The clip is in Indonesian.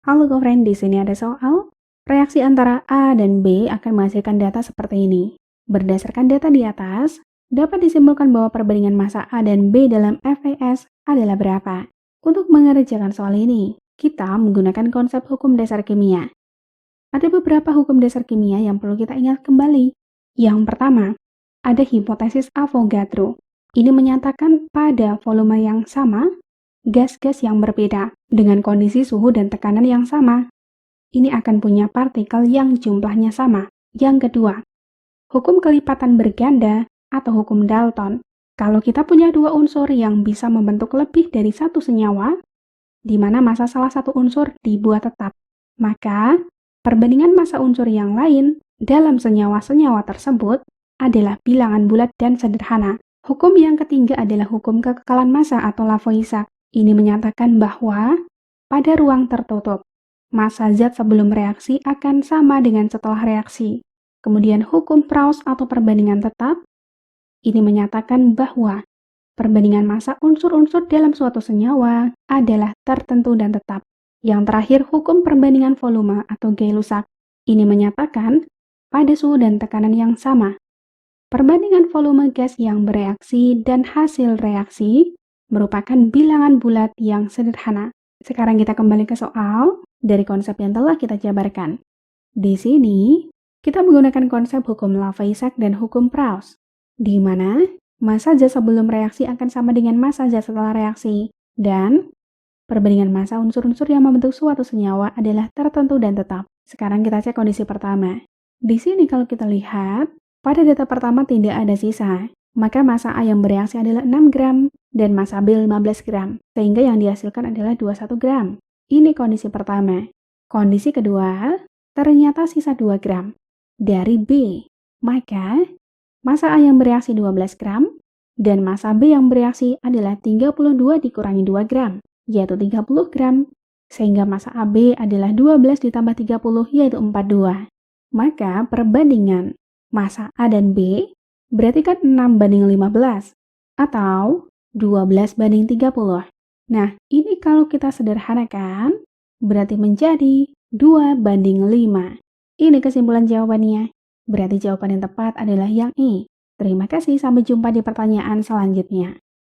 Halo girlfriend, di sini ada soal. Reaksi antara A dan B akan menghasilkan data seperti ini. Berdasarkan data di atas, dapat disimpulkan bahwa perbandingan massa A dan B dalam FES adalah berapa. Untuk mengerjakan soal ini, kita menggunakan konsep hukum dasar kimia. Ada beberapa hukum dasar kimia yang perlu kita ingat kembali. Yang pertama, ada hipotesis Avogadro. Ini menyatakan pada volume yang sama, gas-gas yang berbeda dengan kondisi suhu dan tekanan yang sama. Ini akan punya partikel yang jumlahnya sama. Yang kedua, hukum kelipatan berganda atau hukum Dalton. Kalau kita punya dua unsur yang bisa membentuk lebih dari satu senyawa, di mana massa salah satu unsur dibuat tetap, maka perbandingan massa unsur yang lain dalam senyawa-senyawa tersebut adalah bilangan bulat dan sederhana. Hukum yang ketiga adalah hukum kekekalan massa atau Lavoisier. Ini menyatakan bahwa pada ruang tertutup, massa zat sebelum reaksi akan sama dengan setelah reaksi. Kemudian hukum Proust atau perbandingan tetap, ini menyatakan bahwa perbandingan massa unsur-unsur dalam suatu senyawa adalah tertentu dan tetap. Yang terakhir, hukum perbandingan volume atau Gay-Lussac. Ini menyatakan pada suhu dan tekanan yang sama. Perbandingan volume gas yang bereaksi dan hasil reaksi merupakan bilangan bulat yang sederhana. Sekarang kita kembali ke soal dari konsep yang telah kita jabarkan. Di sini, kita menggunakan konsep hukum Lavoisier dan hukum Proust, di mana massa zat sebelum reaksi akan sama dengan massa zat setelah reaksi, dan perbandingan massa unsur-unsur yang membentuk suatu senyawa adalah tertentu dan tetap. Sekarang kita cek kondisi pertama. Di sini kalau kita lihat, pada data pertama tidak ada sisa, maka massa A yang bereaksi adalah 6 gram dan massa B 15 gram, sehingga yang dihasilkan adalah 21 gram. Ini kondisi pertama. Kondisi kedua, ternyata sisa 2 gram dari B, maka massa A yang bereaksi 12 gram dan massa B yang bereaksi adalah 32 dikurangi 2 gram, yaitu 30 gram, sehingga massa AB adalah 12 ditambah 30, yaitu 42. Maka perbandingan massa A dan B berarti kan 6 banding 15, atau 12 banding 30. Nah, ini kalau kita sederhanakan, berarti menjadi 2 banding 5. Ini kesimpulan jawabannya. Berarti jawaban yang tepat adalah yang E. Terima kasih, sampai jumpa di pertanyaan selanjutnya.